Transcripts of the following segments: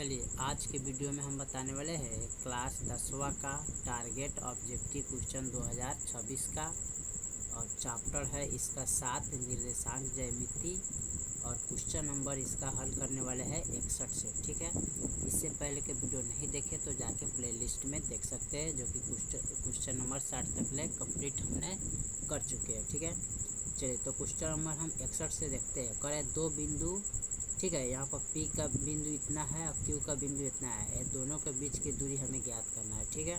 चलिए आज के वीडियो में हम बताने वाले हैं क्लास 10वां का टारगेट ऑब्जेक्टिव क्वेश्चन 2026 का। और चैप्टर है इसका 7 निर्देशांक ज्यामिति। और क्वेश्चन नंबर इसका हल करने वाले हैं 61 से। ठीक है, इससे पहले के वीडियो नहीं देखे तो जाके प्लेलिस्ट में देख सकते हैं, जो कि क्वेश्चन नंबर 60 तक ले कंप्लीट हमने कर चुके हैं। ठीक है, चलिए तो क्वेश्चन नंबर हम 61 से देखते हैं। करें दो बिंदु, ठीक है, यहाँ पर P का बिंदु इतना है और Q का बिंदु इतना है, ये दोनों के बीच की दूरी हमें ज्ञात करना है। ठीक है,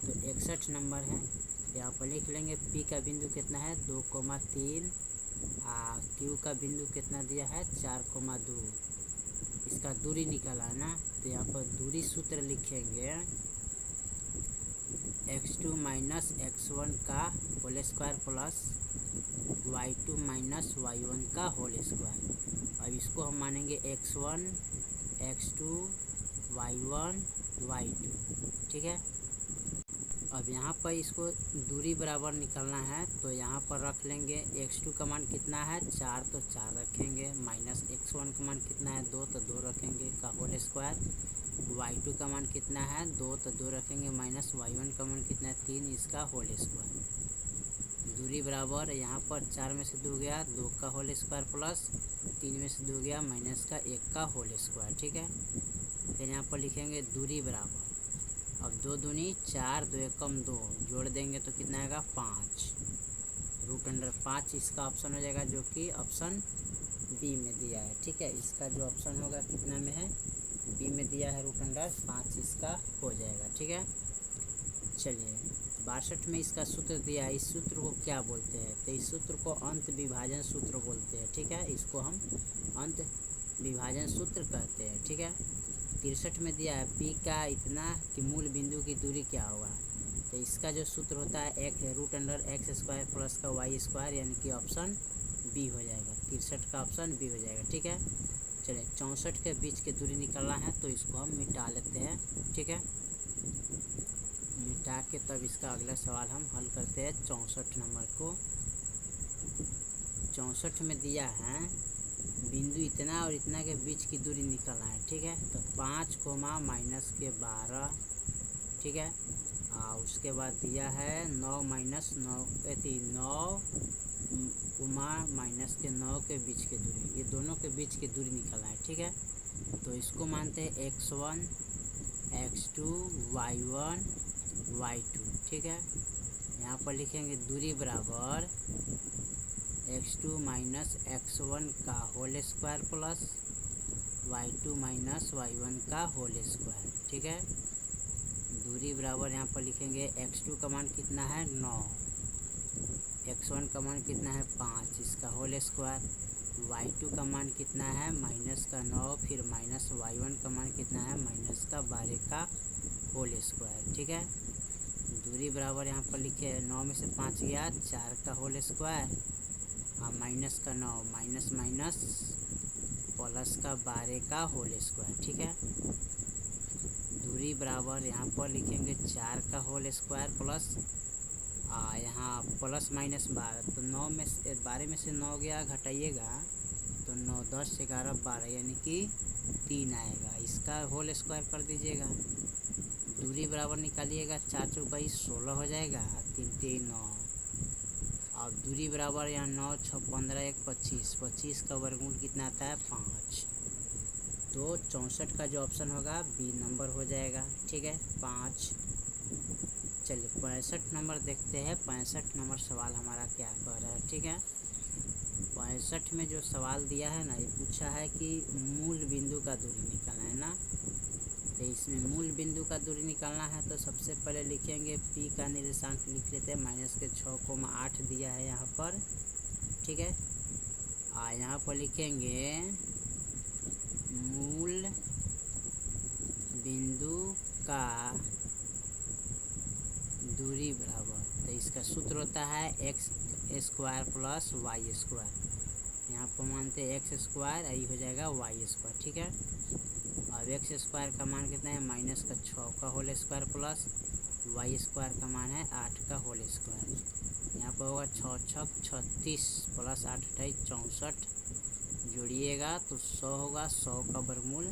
तो 61 नंबर है, यहाँ पर लिख लेंगे P का बिंदु कितना है 2,3, Q का बिंदु कितना दिया है 4,2। इसका दूरी निकाला है ना, तो यहाँ पर दूरी सूत्र लिखेंगे x2 माइनस x1 का whole square plus y2 minus y1 का होल स्क्वायर। अब इसको हम मानेंगे x1 x2 y1 y2। ठीक है, अब यहाँ पर इसको दूरी बराबर निकालना है, तो यहाँ पर रख लेंगे x2 का मान कितना है 4, तो 4 रखेंगे, माइनस x1 का मान कितना है 2, तो 2 रखेंगे का होल स्क्वायर। y2 का मान कितना है 2, तो 2 रखेंगे, माइनस y1 का मान कितना है 3, इसका होल स्क्वायर। दूरी बराबर यहाँ पर 4 में से 2 गया 2 का होल स्क्वायर प्लस 3 में से 2 गया माइनस का 1 का होल स्क्वायर। ठीक है, फिर यहाँ पर लिखेंगे दूरी बराबर, अब 2 दूनी 4, 2 एकम 2, जोड़ देंगे तो कितना आएगा 5, √5 इसका ऑप्शन हो जाएगा, जो कि ऑप्शन बी में दिया है। ठीक है, इसका जो ऑप्शन होगा कितना में है बी में दिया है, √5 इसका हो जाएगा। ठीक है, चलिए 62 में इसका सूत्र दिया है, इस सूत्र को क्या बोलते हैं, तो इस सूत्र को अंत विभाजन सूत्र बोलते हैं। ठीक है, इसको हम अंत विभाजन सूत्र कहते हैं। ठीक है, 63 में दिया है P का इतना कि मूल बिंदु की दूरी क्या होगा, तो इसका जो सूत्र होता है √x² प्लस का y², यानी कि ऑप्शन बी हो जाएगा। 63 का ऑप्शन बी हो जाएगा। ठीक है, चलिए 64 के बीच की दूरी निकालना है, तो इसको हम मिटा लेते हैं। ठीक है, मिटा के तब इसका अगला सवाल हम हल करते हैं 64 नंबर को। 64 में दिया है बिंदु इतना और इतना के बीच की दूरी निकालना है। ठीक है, तो 5, -12। ठीक है, उसके बाद दिया है 9 -9 9, -9 के बीच की दूरी, ये दोनों के बीच की दूरी निकालना है। ठीक है, तो इसको मानते हैं x1 x2 y1 y2। ठीक है, यहाँ पर लिखेंगे दूरी बराबर x2 माइनस x1 का whole square plus y2 minus y1 का होल स्क्वायर। ठीक है, दूरी बराबर यहाँ पर लिखेंगे x2 का मान कितना है 9, x1 का मान कितना है 5, इसका होल स्क्वायर। y2 का मान कितना है -9, फिर माइनस y1 का मान कितना है -12 का होल स्क्वायर। ठीक है, दूरी बराबर यहाँ पर लिखे 9 में से 5 गया 4 का होल स्क्वायर, माइनस का 9 माइनस माइनस प्लस का 12 का होल स्क्वायर। ठीक है, दूरी बराबर यहाँ पर लिखेंगे 4 का होल स्क्वायर प्लस यहाँ प्लस माइनस 12, तो 9 में से 12 में से 9 गया घटाइएगा तो 9 10 11 12, यानी कि 3 आएगा, इसका होल स्क्वायर कर दीजिएगा। दूरी बराबर निकालिएगा 4 × 4 = 16 हो जाएगा, 3 3 9। अब दूरी बराबर यहाँ 9 6 15 1 25, 25 का वर्गमूल कितना आता है 5, तो 64 का जो ऑप्शन होगा बी नंबर हो जाएगा। ठीक है, 5। चलिए 65 नंबर देखते हैं। 65 नंबर सवाल हमारा क्या कह रहा है। ठीक है, 65 में जो सवाल दिया है ना, ये पूछा है कि मूल बिंदु का दूरी निकालना है ना, तो इसमें मूल बिंदु का दूरी निकालना है, तो सबसे पहले लिखेंगे P का निर्देशांक लिख लेते हैं, -6,8 दिया है यहाँ पर। ठीक है, यहाँ पर लिखेंगे मूल बिंदु का दूरी बराबर, तो इसका सूत्र होता है x² प्लस y²। यहाँ पर मानते हैं x², यही हो जाएगा y²। ठीक है, अब x² का मान कितना है -6 का होल स्क्वायर प्लस y² का मान है 8 का होल स्क्वायर। यहाँ पर होगा 6 6 36 प्लस 8 28 64, जोड़िएगा तो 100 होगा, 100 का वर्गमूल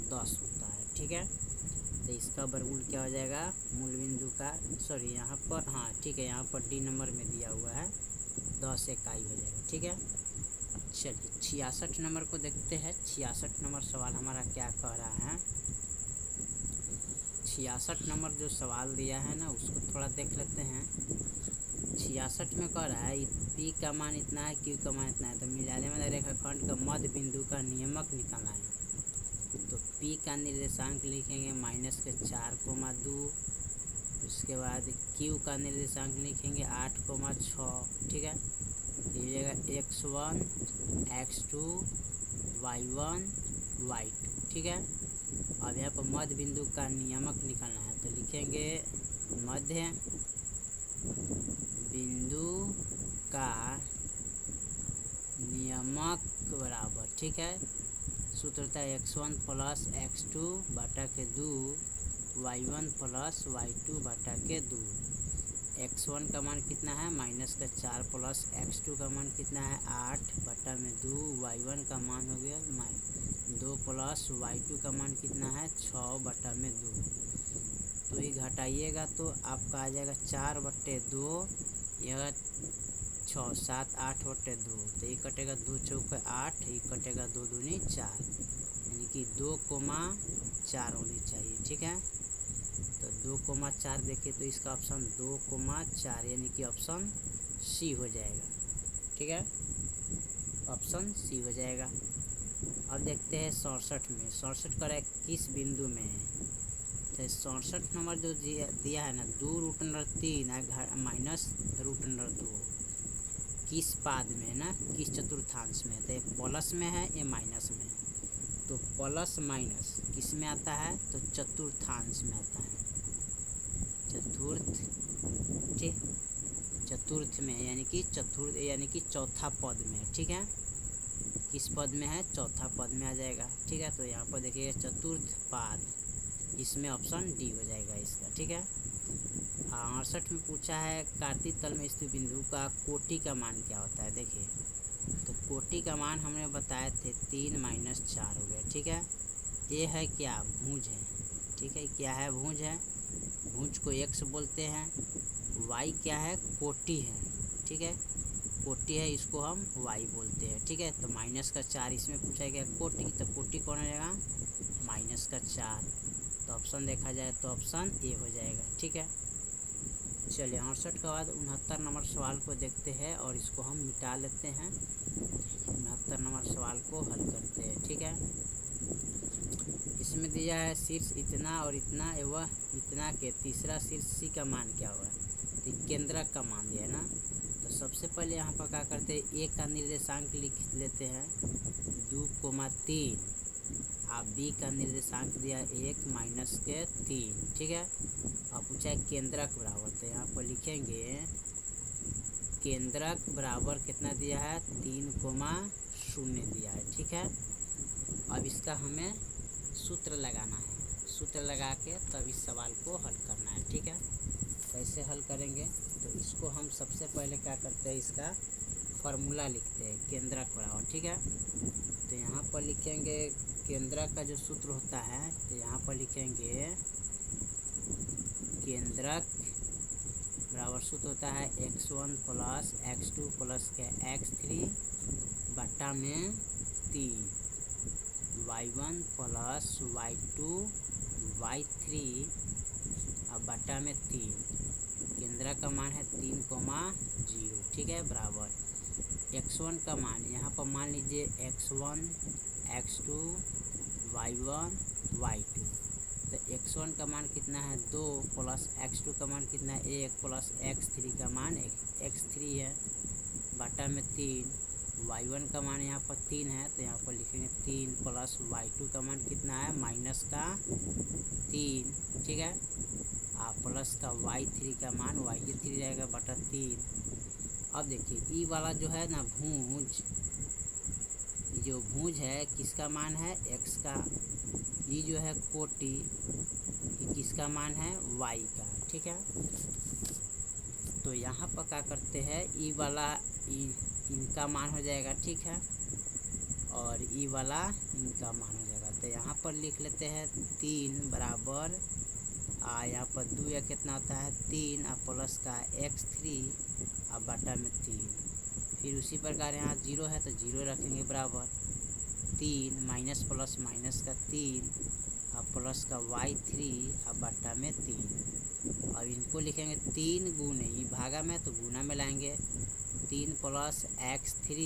10 होता है, ठीक है। तो इसका वर्गमूल क्या हो जाएगा, मूल बिंदु का, सॉरी यहाँ पर, हाँ ठीक है, यहाँ पर डी नंबर में दिया हुआ है 10 इकाई हो जाएगा, ठीक है। चलिए 66 नंबर को देखते हैं। 66 नंबर सवाल हमारा क्या कह रहा है। 66 नंबर जो सवाल दिया है ना, उसको थोड़ा देख लेते हैं। 66 में कह रहा है पी का मान इतना है, क्यू का मान इतना है, तो मिलाने वाले रेखाखंड का मध्य बिंदु का नियमक निकालना है। तो पी का निर्देशांक लिखेंगे -4,2, उसके बाद क्यू का निर्देशांक लिखेंगे 8,6, ठीक है। तो ये जाएगा x1 x2 y1 y2, ठीक है। अब यहाँ पर मध्य बिंदु का नियमक निकालना है, तो लिखेंगे मध्य बिंदु का नियमक बराबर, ठीक है, सूत्र होता है x1 प्लस x2 बटा के 2 y1 प्लस y2 बटा के 2। x1 का मान कितना है -4 प्लस x2 का मान कितना है 8 बटा में 2, y1 का मान हो गया 2 प्लस y2 का मान कितना है 6 बटा में 2। तो ये घटाइएगा तो आपका आ जाएगा 4/2, यह 6 7 8/2, तो ये कटेगा 2 चौके 8, ये कटेगा 2 दूनी 4, यानी कि 2,4 होनी चाहिए, ठीक है। तो 2,4 देखिए तो इसका ऑप्शन 2,4 यानी कि ऑप्शन सी हो जाएगा, ठीक है, ऑप्शन सी हो जाएगा। अब देखते हैं 67 में। 67 का किस बिंदु में है, तो 67 नंबर जो दिया है ना, 2√3 -√2 किस पाद में है ना, किस चतुर्थांश में, तो एक प्लस में है ये माइनस में है। तो प्लस माइनस किस में आता है, तो चतुर्थांश में आता है, चतुर्थ में, यानी कि चौथा पद में, ठीक है। किस पद में है, चौथा पद में आ जाएगा, ठीक है। तो यहाँ पर देखिएगा चतुर्थ पाद, इसमें ऑप्शन डी हो जाएगा इसका, ठीक है। 68 में पूछा है कार्तीय तल में स्थित बिंदु का कोटि का मान क्या होता है। देखिए तो कोटि का मान हमने बताए थे 3 - 4 हो गया, ठीक है। ये है क्या, भुज है, ठीक है, क्या है, भुज है, भुज को x बोलते हैं। y क्या है, कोटि है, ठीक है, कोटि है, इसको हम y बोलते हैं, ठीक है। तो -4 इसमें पूछा गया कोटि, तो कोटि कौन हो जाएगा -4, तो ऑप्शन देखा जाए तो ऑप्शन ए हो जाएगा, ठीक है। चलिए 68 के बाद 69 नंबर सवाल को देखते हैं और इसको हम मिटा लेते हैं। 69 नंबर सवाल को हल करते हैं, ठीक है। इसमें दिया है शीर्ष इतना और इतना एवं इतना के तीसरा शीर्ष सी का मान क्या होगा, तो केंद्रक का मान दिया है ना। तो सबसे पहले यहाँ पर क्या करते हैं, ए का निर्देशांक लिख लेते हैं 2,3, आप बी का निर्देशांक दिया 1 - 3, ठीक है। अब पूछा है केंद्रक बराबर, तो यहाँ पर लिखेंगे केंद्रक बराबर कितना दिया है 3,0 दिया है, ठीक है। अब इसका हमें सूत्र लगाना है, सूत्र लगा के तब इस सवाल को हल करना है, ठीक है। कैसे हल करेंगे, तो इसको हम सबसे पहले क्या करते हैं, इसका फार्मूला लिखते हैं केंद्रक बराबर, ठीक है। तो यहाँ पर लिखेंगे केंद्रक का जो सूत्र होता है, तो यहाँ पर लिखेंगे केंद्रक बराबर सूत्र होता है x1 प्लस x2 प्लस के x3 बटा में 3, y1 प्लस y2 y3 अब बटा में 3, केंद्रक का मान है 3,0, ठीक है, बराबर x1 का मान, यहाँ पर मान लीजिए x1 x2 y1 y2, तो x1 का मान कितना है 2 प्लस x2 का मान कितना है 1 प्लस x3 का मान x3 है बटा में 3, y1 का मान यहाँ पर 3 है, तो यहाँ पर लिखेंगे 3 प्लस y2 का मान कितना है -3, ठीक है, प्लस का y3 का मान y3 रहेगा बटा 3। अब देखिए ई वाला जो है ना भुज, जो भुज है किसका मान है x का, ये जो है कोटि ये किसका मान है y का, ठीक है। तो यहाँ पर क्या करते हैं, ई वाला इनका मान हो जाएगा, ठीक है, और ई वाला इनका मान हो जाएगा। तो तो यहाँ पर लिख लेते हैं 3 बराबर यहाँ पर 2 या कितना होता है 3 प्लस का x3 बटा में 3। फिर उसी प्रकार यहाँ 0 है तो 0 रखेंगे बराबर 3 माइनस प्लस माइनस का 3 प्लस का y3 बटा में 3। अब इनको लिखेंगे 3 गुने, ये भागा में तो गुना में लाएंगे 3 प्लस x3,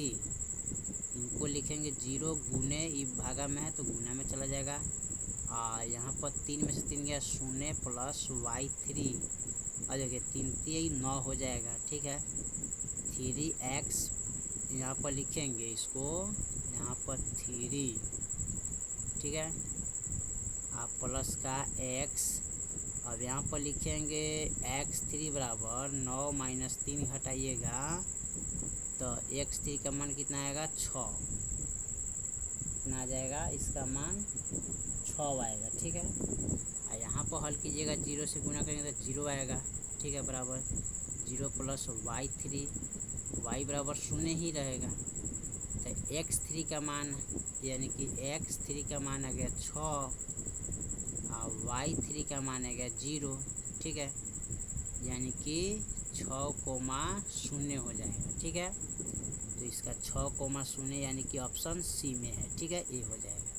इनको लिखेंगे 0 गुने, ये भागा में है तो गुना में चला जाएगा। यहाँ पर 3 में से 3 गया 0 प्लस y3, और देखिए 3 3 9 हो जाएगा, ठीक है। 3x यहाँ पर लिखेंगे इसको, यहाँ पर 3, ठीक है, प्लस का x। अब यहाँ पर लिखेंगे x3 बराबर 9 माइनस 3 घटाइएगा तो x3 का मान कितना आएगा 6, कितना आ जाएगा इसका मान 6 आएगा, ठीक है। यहाँ पर हल कीजिएगा 0 से गुना करेंगे तो 0 आएगा, ठीक है, बराबर 0 प्लस y3, y बराबर 0 ही रहेगा तो x3 का मान यानी कि x3 का मान आ गया 6 और y3 का मान आ गया 0, ठीक है, यानी कि 6,0 हो जाएगा, ठीक है। तो इसका 6,0 यानी कि ऑप्शन सी में है, ठीक है, ए हो जाएगा।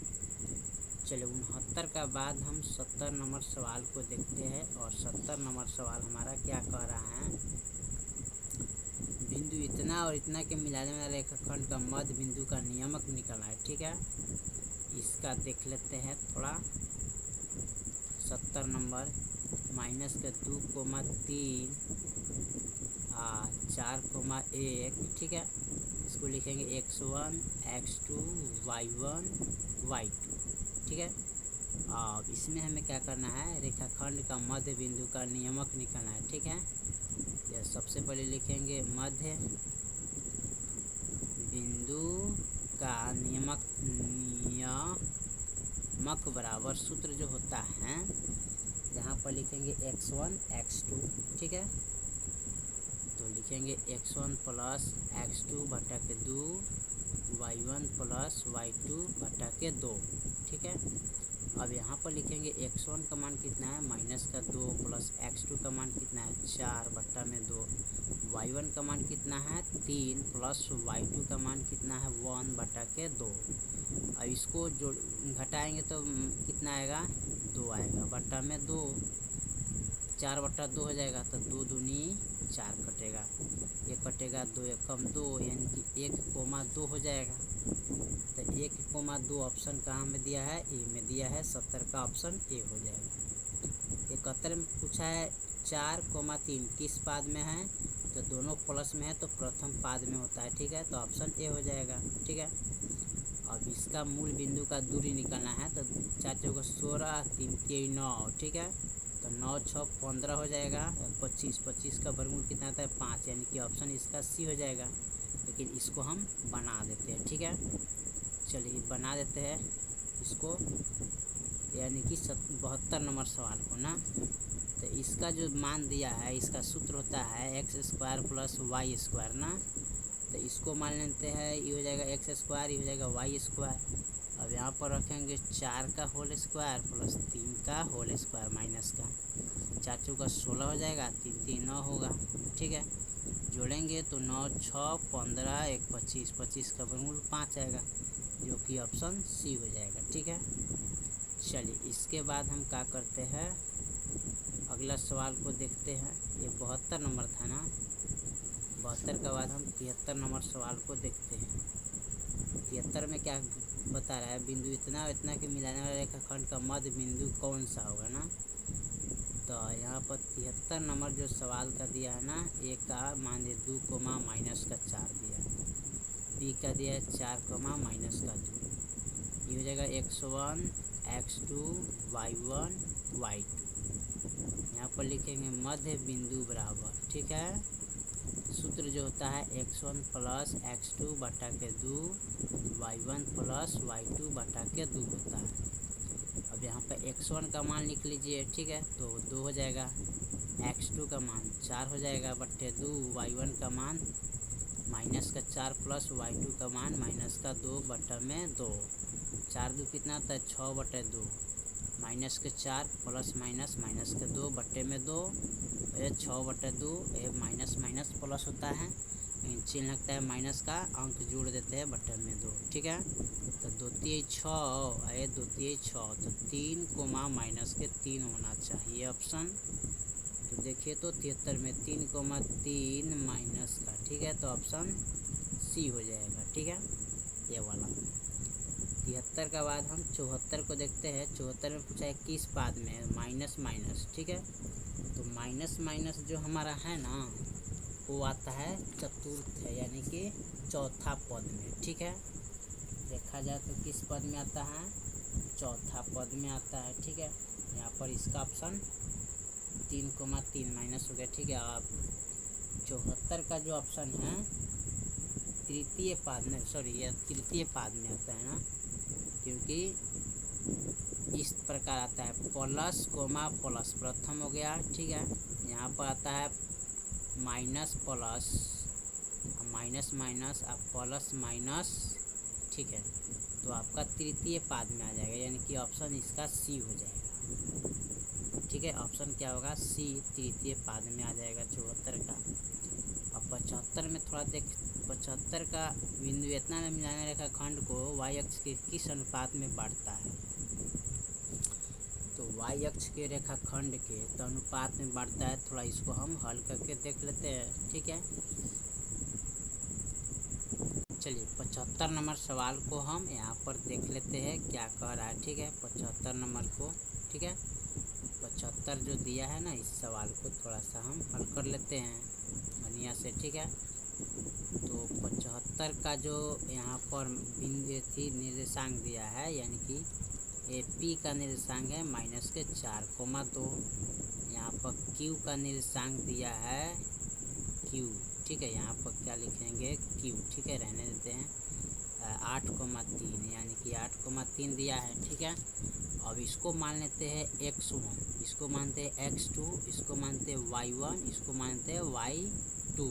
चलिए 69 का बाद हम 70 नंबर सवाल को देखते हैं। और 70 नंबर सवाल हमारा क्या कह रहा है, बिंदु इतना और इतना के मिलाने वाले रेखाखंड का मध्य बिंदु का नियमक निकलना है, ठीक है। इसका देख लेते हैं थोड़ा। 70 नंबर माइनस का 2,3 4,1, ठीक है, इसको लिखेंगे x1 x2 y1 y2, ठीक है। अब इसमें हमें क्या करना है, रेखाखंड का मध्य बिंदु का नियमक निकालना है, ठीक है। यह सबसे पहले लिखेंगे मध्य बिंदु का नियमक बराबर सूत्र जो होता है, यहाँ पर लिखेंगे x1 x2, ठीक है, तो लिखेंगे x1 प्लस x2 बटा के 2 y1 प्लस y2 बटा के 2, ठीक है। अब यहाँ पर लिखेंगे x1 का मान कितना है माइनस का 2 प्लस x2 का मान कितना है 4 बटा में 2, y1 का मान कितना है 3 प्लस y2 का मान कितना है 1 बटा के 2। अब इसको जो घटाएंगे तो कितना आएगा 2 आएगा, बटा में 2, 4 बटा 2 हो जाएगा तो 2 दूनी 4 कटेगा, ये कटेगा 2 एकम 2 यानी कि 1,2 हो जाएगा। तो 1,2 ऑप्शन कहाँ में दिया है, ए में दिया है, 70 का ऑप्शन ए हो जाएगा। 71 में पूछा है 4,3 किस पाद में है, तो दोनों प्लस में है तो प्रथम पाद में होता है, ठीक है, तो ऑप्शन ए हो जाएगा, ठीक है। अब इसका मूल बिंदु का दूरी निकालना है तो 4 चौका 16 3 3 9, ठीक है, तो 9 6 15 हो जाएगा, 25 25 का वर्गमूल कितना आता है 5, यानी कि ऑप्शन इसका सी हो जाएगा। लेकिन इसको हम बना देते हैं, ठीक है, चलिए बना देते हैं इसको, यानी कि 72 नंबर सवाल को ना। तो इसका जो मान दिया है इसका सूत्र होता है x² प्लस y² ना, तो इसको मान लेते हैं, ये हो जाएगा x², ये हो जाएगा y²। अब यहाँ पर रखेंगे 4 का होल स्क्वायर प्लस 3 का होल स्क्वायर माइनस का, 4 चौका 16 हो जाएगा, 3 3 9 होगा, ठीक है, जोड़ेंगे तो 9 6 15 1 25, 25 का वर्गमूल 5 आएगा, जो कि ऑप्शन सी हो जाएगा, ठीक है। चलिए इसके बाद हम क्या करते हैं, अगला सवाल को देखते हैं। ये 72 नंबर था ना, 72 के बाद हम 73 नंबर सवाल को देखते हैं। 73 में क्या बता रहा है, बिंदु इतना और इतना के मिलाने वाले रेखाखंड का मध्य बिंदु कौन सा होगा ना। तो यहाँ पर 73 नंबर जो सवाल का दिया है ना, ए का मान दिए 2 माइनस का 4 दिया है, बी का दिया है 4 माइनस का 2, ये हो जाएगा x1 x2 y1 y2। यहाँ पर लिखेंगे मध्य बिंदु बराबर, ठीक है, सूत्र जो होता है x1 प्लस x2 बटा के 2 y1 प्लस y2 बटा के 2 होता है। अब यहाँ पर x1 का मान लिख लीजिए, ठीक है, तो 2 हो जाएगा, x2 का मान 4 हो जाएगा बट्टे 2, y1 का मान माइनस का 4 प्लस y2 का मान माइनस का 2 बटा में 2, 4 दो कितना होता है 6/2, माइनस के 4 प्लस माइनस माइनस के 2 बट्टे में 2, 6/2, ये माइनस माइनस प्लस होता है, चिन्ह लगता है माइनस का, अंक जोड़ देते हैं बट्टे में 2, ठीक है। तो 2 3 6, ये 2 3 6, तो 3 कोमा माइनस के 3 होना चाहिए ऑप्शन। तो देखिए तो 73 में 3,3 माइनस का, ठीक है, तो ऑप्शन सी हो जाएगा, ठीक है, ये वाला। 73 का बाद हम 74 को देखते हैं। 74 में पूछा है किस पाद में, माइनस माइनस, ठीक है। तो माइनस माइनस जो हमारा है ना वो आता है चतुर्थ है, यानी कि चौथा पद में, ठीक है। देखा जाए तो किस पद में आता है, चौथा पद में आता है, ठीक है। यहाँ पर इसका ऑप्शन 3,3 माइनस हो गया, ठीक है। अब 74 का जो ऑप्शन है तृतीय पाद में, सॉरी ये तृतीय पाद में आता है ना, क्योंकि इस प्रकार आता है प्लस कोमा प्लस, प्रथम हो गया, ठीक है। यहाँ पर आता है माइनस प्लस, माइनस माइनस, अब प्लस माइनस, ठीक है। तो आपका तृतीय पाद में आ जाएगा, यानी कि ऑप्शन इसका सी हो जाएगा, ठीक है। ऑप्शन क्या होगा, सी, तृतीय पाद में आ जाएगा 74 का। अब 75 में थोड़ा देख, 75 का बिंदु इतना में मिलाने रेखा खंड को वाई अक्ष के किस अनुपात में बांटता है। तो वाई अक्ष के रेखा खंड के तो अनुपात में बढ़ता है, थोड़ा इसको हम हल करके देख लेते हैं, ठीक है। चलिए 75 नंबर सवाल को हम यहाँ पर देख लेते हैं क्या कह रहा है, ठीक है। 75 नंबर को, ठीक है, 75 जो दिया है ना, इस सवाल को थोड़ा सा हम हल कर लेते हैं बढ़िया से, ठीक है। तो 75 का जो यहाँ पर बिंदु थी निर्देशांक दिया है, यानी कि ए पी का निर्देशांक है माइनस के 4,2, यहाँ पर क्यू का निर्देशांक दिया है क्यू, ठीक है। यहाँ पर क्या लिखेंगे क्यू, ठीक है, रहने देते हैं 8,3, यानी कि 8,3 दिया है, ठीक है। अब इसको मान लेते हैं x1, इसको मानते हैं x2, इसको मानते हैं y1, इसको मानते हैं y2,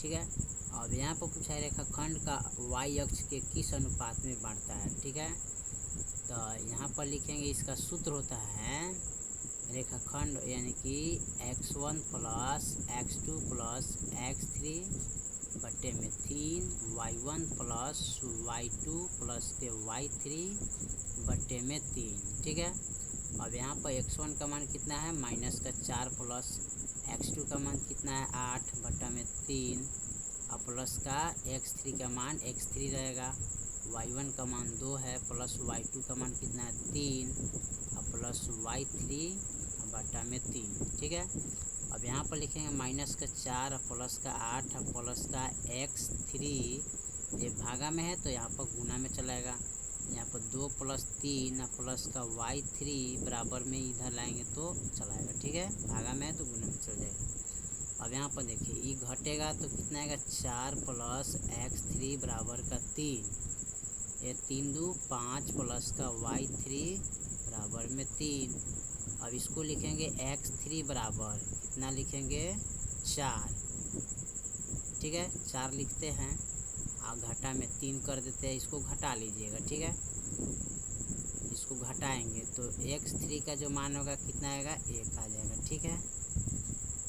ठीक है। अब यहाँ पर पूछा है रेखाखंड का y अक्ष के किस अनुपात में बांटता है, ठीक है। तो यहाँ पर लिखेंगे इसका सूत्र होता है रेखाखंड, यानी कि x1 plus x2 plus x3 बट्टे में 3, y1 प्लस y2 प्लस के y3 बट्टे में 3, ठीक है। अब यहाँ पर x1 का मान कितना है माइनस का 4 प्लस x2 का मान कितना है 8 बट्टा में 3, और प्लस का x3 का मान x3 रहेगा, y1 का मान 2 है, प्लस y2 का मान कितना है 3, और प्लस y3 बटा में 3, ठीक है। अब यहाँ पर लिखेंगे माइनस का 4 प्लस का 8 प्लस का x3, ये भागा में है तो यहाँ पर गुना में चलाएगा, यहाँ पर 2 प्लस 3 प्लस का y3 बराबर में इधर लाएंगे तो चलाएगा, ठीक है, भागा में है तो गुना में चल जाएगा। अब यहाँ पर देखिए ये घटेगा तो कितना आएगा 4 प्लस x3 बराबर का 3, ये 3 2 5 प्लस का y3 बराबर में 3। अब इसको लिखेंगे x3 बराबर कितना लिखेंगे 4, ठीक है, 4 लिखते हैं और घटा में 3 कर देते हैं, इसको घटा लीजिएगा, ठीक है। इसको घटाएंगे तो x3 का जो मान होगा कितना आएगा 1 आ जाएगा, ठीक है।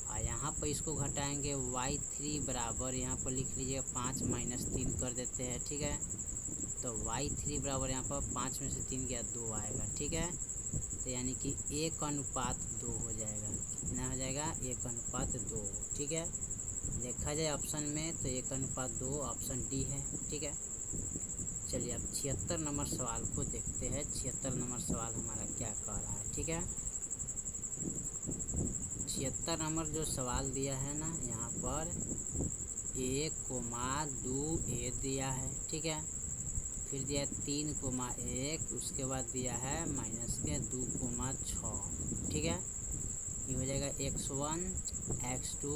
और यहाँ पर इसको घटाएंगे y3 बराबर, यहाँ पर लिख लीजिएगा 5 माइनस 3 कर देते हैं, ठीक है। तो y3 बराबर यहाँ पर 5 में से 3 गया 2 आएगा, ठीक है। तो यानी कि 1:2 हो जाएगा, कितना हो जाएगा 1:2, ठीक है। देखा जाए ऑप्शन में तो 1:2 ऑप्शन डी है, ठीक है। चलिए अब 76 नंबर सवाल को देखते हैं। 76 नंबर सवाल हमारा क्या कह रहा है, ठीक है। 76 नंबर जो सवाल दिया है ना, यहाँ पर 1,2a दिया है, ठीक है। फिर दिया 3,1, उसके बाद दिया है माइनस के 2,6, ठीक है। ये हो जाएगा x1 x2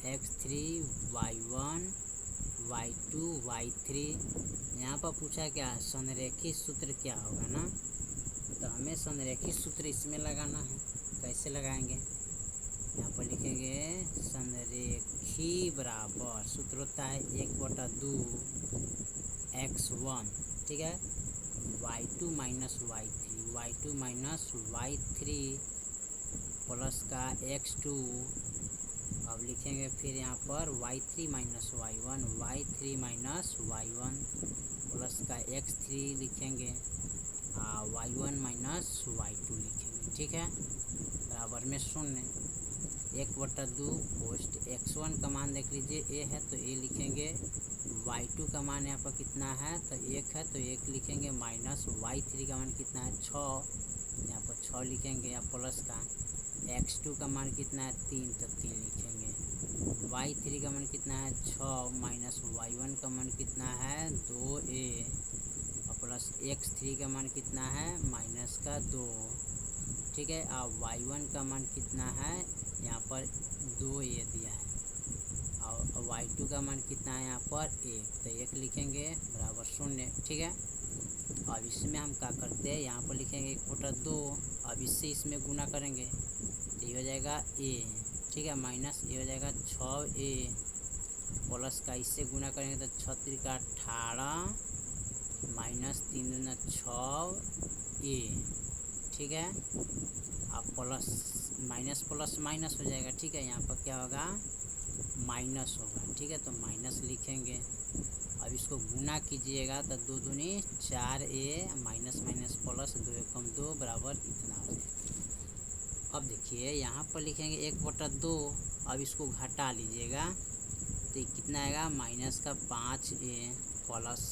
x3 y1 y2 y3। यहाँ पर पूछा क्या है संरेखित सूत्र क्या होगा ना, तो हमें संरेखित सूत्र इसमें लगाना है। कैसे लगाएंगे, यहाँ पर लिखेंगे संरेखी बराबर सूत्र होता है 1/2 x1, ठीक है, माइनस वाई थ्री प्लस का x2। अब लिखेंगे फिर यहाँ पर y3 minus Y one plus का x3 लिखेंगे, y1 माइनस वाई टू लिखेंगे, ठीक है, बराबर में 0। 1/2 पोस्ट x1 का मान देख लीजिए a है तो a लिखेंगे, y2 का मान यहाँ पर कितना है तो 1 है तो 1 लिखेंगे, माइनस y3 का मान कितना है 6, यहाँ पर 6 लिखेंगे, या प्लस का x2 का मान कितना है 3 तो 3 लिखेंगे, y3 का मान कितना है 6 माइनस y1 का मान कितना है 2a और प्लस x3 का मान कितना है माइनस का 2, ठीक है। अब y1 का मान कितना है यहाँ पर 2a दिया है और y2 का मान कितना है यहाँ पर 1 तो 1 लिखेंगे बराबर 0, ठीक है। अब इसमें हम क्या करते हैं, यहाँ पर लिखेंगे 1/2, अब इससे इसमें गुना करेंगे तो ये हो जाएगा a, ठीक है, माइनस ये हो जाएगा 6a प्लस का इससे गुना करेंगे तो 6 त्रिका 18 माइनस 3 दूना 6a, ठीक है। अब प्लस माइनस प्लस माइनस हो जाएगा, ठीक है, यहाँ पर क्या होगा माइनस होगा, ठीक है, तो माइनस लिखेंगे। अब इसको गुना कीजिएगा तो 2 दूनी 4a माइनस माइनस प्लस 2 एकम 2 बराबर इतना हो जाएगा। अब देखिए यहाँ पर लिखेंगे 1/2, अब इसको घटा लीजिएगा तो कितना आएगा माइनस का 5a प्लस,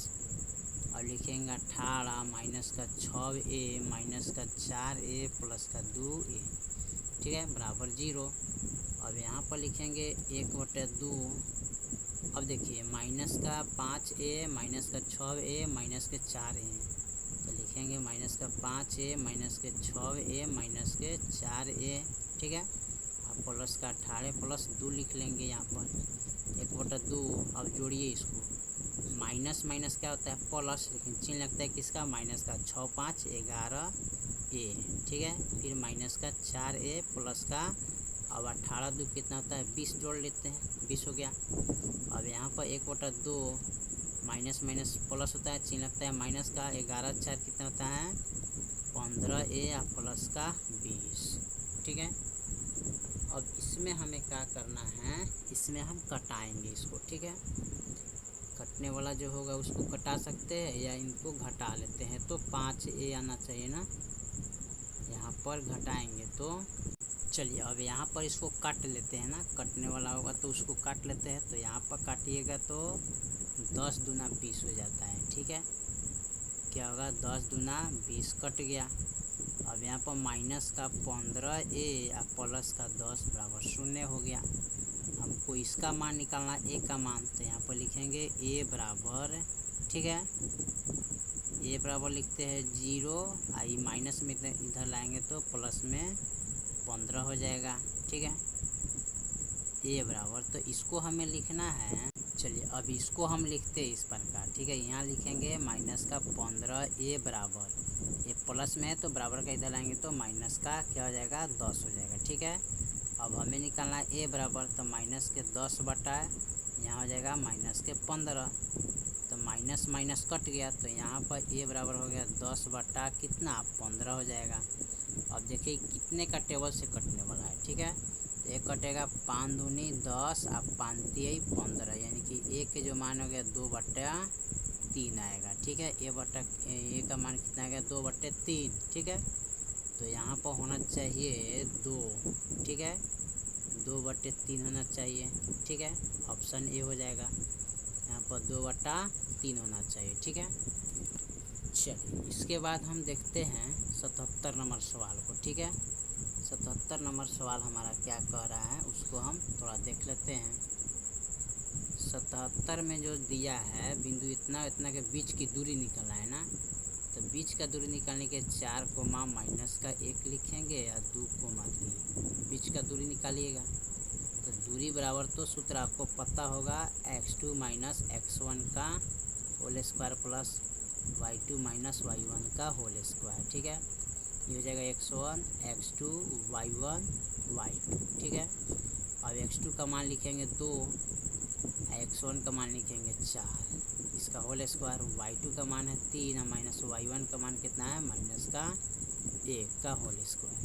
अब लिखेंगे 18 माइनस का 6a माइनस का 4a प्लस का 2a, ठीक है, बराबर 0। अब यहाँ पर लिखेंगे 1/2, अब देखिए माइनस का 5a माइनस का 6a माइनस के 4a तो लिखेंगे माइनस का 5a माइनस के 6a माइनस के 4a, ठीक है। अब प्लस का 18 प्लस 2 लिख लेंगे यहाँ पर 1/2। अब जोड़िए इसको, माइनस माइनस क्या होता है प्लस, लेकिन चिन्ह लगता है किसका माइनस का, 6 5 11a, ठीक है, फिर माइनस का 4a प्लस का, अब 18 2 कितना होता है 20 जोड़ लेते हैं 20 हो गया। अब यहाँ पर 1/2 माइनस माइनस प्लस होता है, चिन्ह लगता है माइनस का, 11 4 कितना होता है 15a प्लस का 20, ठीक है। अब इसमें हमें क्या करना है, इसमें हम कटाएंगे इसको, ठीक है, कटने वाला जो होगा उसको कटा सकते हैं या इनको घटा लेते हैं, तो 5a आना चाहिए ना, यहाँ पर घटाएंगे तो चलिए अब यहाँ पर इसको काट लेते हैं ना, कटने वाला होगा तो उसको काट लेते हैं, तो यहाँ पर काटिएगा तो 10 दूना 20 हो जाता है, ठीक है, क्या होगा 10 दूना 20 कट गया। अब यहाँ पर माइनस का 15a और प्लस का 10 बराबर 0 हो गया। हमको इसका मान निकालना a का मान, तो यहाँ पर लिखेंगे a बराबर, ठीक है, a बराबर लिखते हैं 0, आई माइनस में इधर लाएंगे तो प्लस में 15 हो जाएगा, ठीक है, a बराबर, तो इसको हमें लिखना है, चलिए अब इसको हम लिखते हैं इस प्रकार, ठीक है, यहाँ लिखेंगे माइनस का 15a बराबर, ये प्लस में है तो बराबर का इधर लाएंगे तो माइनस का क्या हो जाएगा 10 हो जाएगा, ठीक है। अब हमें निकालना है a बराबर, तो माइनस के 10 बटा यहाँ हो जाएगा माइनस के 15, तो माइनस माइनस कट गया तो यहाँ पर a बराबर हो गया 10 बटा कितना 15 हो जाएगा। अब देखिए कितने का टेबल से कटने वाला है, ठीक है, तो एक कटेगा 5 दूनी 10 और 5 तिहाई 15, यानी कि a के जो मान हो गया 2/3 आएगा, ठीक है, a का मान कितना आ गया 2/3, ठीक है, तो यहाँ पर होना चाहिए 2, ठीक है, 2/3 होना चाहिए, ठीक है, ऑप्शन ए हो जाएगा, यहाँ पर 2/3 होना चाहिए, ठीक है। चलिए इसके बाद हम देखते हैं 77 नंबर सवाल को, ठीक है, 77 नंबर सवाल हमारा क्या कह रहा है उसको हम थोड़ा देख लेते हैं। 77 में जो दिया है बिंदु इतना इतना के बीच की दूरी निकालना है ना, तो बीच का दूरी निकालने के 4 कोमा माइनस का 1 लिखेंगे या 2,3, बीच का दूरी निकालिएगा तो दूरी बराबर, तो सूत्र आपको पता होगा x2 माइनस x1 का whole square plus y2 minus y1 का होल स्क्वायर, ठीक है, ये हो जाएगा x1 x2 y1 y2, ठीक है। अब x2 का मान लिखेंगे 2, x1 का मान लिखेंगे 4, इसका का होल स्क्वायर, y2 का मान है 3 और माइनस y1 का मान कितना है माइनस का 1 का होल स्क्वायर।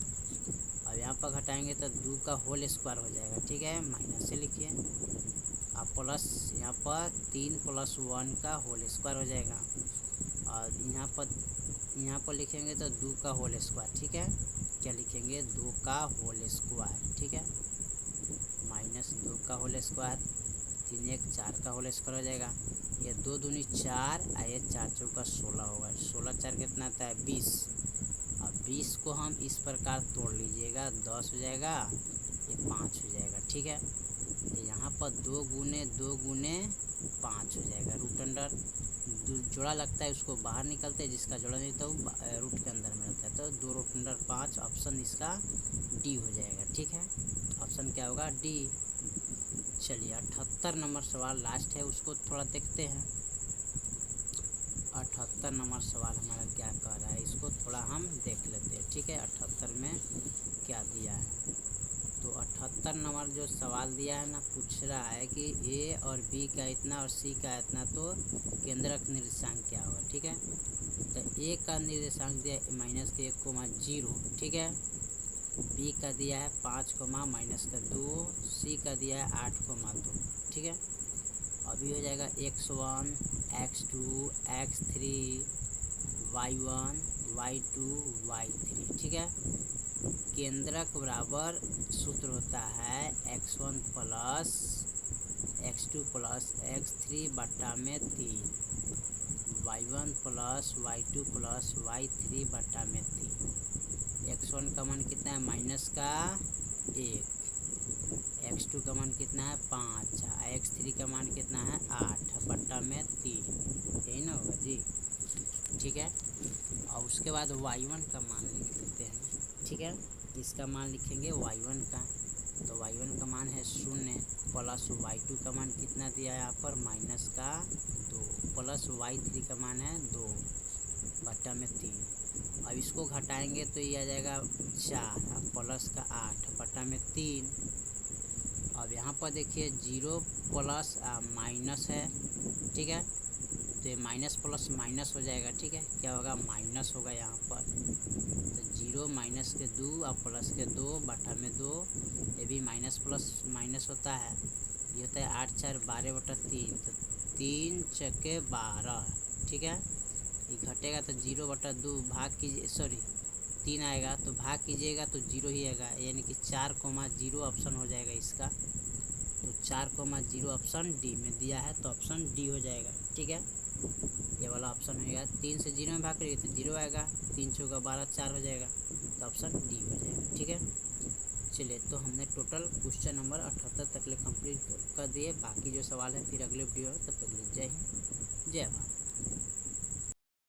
अब यहाँ पर घटाएंगे तो 2 का होल स्क्वायर हो जाएगा, ठीक है, माइनस से लिखिए। अब प्लस यहाँ पर 3 + 1 का होल स्क्वायर हो जाएगा। और यहाँ पर लिखेंगे तो 2 का होल स्क्वायर, ठीक है, क्या लिखेंगे 2 का होल स्क्वायर, ठीक है, माइनस 2 का होल स्क्वायर, 3 1 4 का होल स्क्वायर हो जाएगा। ये 2 दूनी 4 और ये 4 चौका 16 होगा, 16 4 कितना आता है 20। अब 20 को हम इस प्रकार तोड़ लीजिएगा, 10 हो जाएगा, ये 5 हो जाएगा, ठीक है। तो यहाँ पर 2 गुने 5 हो जाएगा, रूट अंडर जोड़ा लगता है उसको बाहर निकलते हैं, जिसका जोड़ा नहीं तो रूट के अंदर में रहता है, तो 2 रूट अंडर 5, ऑप्शन इसका डी हो जाएगा, ठीक है, ऑप्शन क्या होगा डी। चलिए 78 नंबर सवाल लास्ट है, उसको थोड़ा देखते हैं। 78 नंबर सवाल हमारा क्या कह रहा है, इसको थोड़ा हम देख लेते हैं, ठीक है। 78 में क्या दिया है, तो 78 नंबर जो सवाल दिया है ना, पूछ रहा है कि ए और बी का इतना और सी का इतना, तो केंद्रक निर्देशांक क्या होगा, ठीक है। तो ए का निर्देशांक दिया है -1,0, ठीक है, बी का दिया है 5, -2, सी का दिया है 8,2, ठीक है। अभी हो जाएगा x1 x2 x3 y1 y2 y3, ठीक है। केंद्रक बराबर सूत्र होता है x1 + x2 + x3 बटा में 3, y1 + y2 + y3 बटा में 3। x1 का मान कितना है माइनस का 1, x2 का मान कितना है 5, x3 का मान कितना है 8 बटा में 3, यही ना होगा जी, ठीक है। और उसके बाद y1 का मान लिख लेते हैं, ठीक है, इसका मान लिखेंगे y1 का, तो y1 का मान है 0 प्लस y2 का मान कितना दिया है यहाँ पर माइनस का 2 प्लस y3 का मान है 2 बटा में 3। अब इसको घटाएंगे तो ये आ जाएगा 4 और प्लस का 8 बटा में 3। अब यहाँ पर देखिए 0 प्लस माइनस है, ठीक है, तो ये माइनस प्लस माइनस हो जाएगा, ठीक है, क्या होगा माइनस होगा यहाँ पर, तो 0 माइनस के 2 और प्लस के 2 बटा में 2, ये भी माइनस प्लस माइनस होता है, ये होता है 8 4 12 बटा 3, तो 3 चके 12, ठीक है। ये घटेगा तो 0 बटा 2 भाग कीजिए, सॉरी 3 आएगा तो भाग कीजिएगा तो 0 ही आएगा, यानी कि 4,0 ऑप्शन हो जाएगा इसका, तो 4,0 ऑप्शन डी में दिया है, तो ऑप्शन डी हो जाएगा, ठीक है, ये वाला ऑप्शन होगा। 3 से 0 में भाग करिए तो 0 आएगा, 3 चौका 12 4 हो जाएगा, तो ऑप्शन डी हो जाएगा, ठीक है। चलिए तो हमने टोटल क्वेश्चन नंबर 78 तक ले कंप्लीट कर दिए, बाकी जो सवाल है फिर अगले वीडियो, तब तक जय हिंद जय भारत।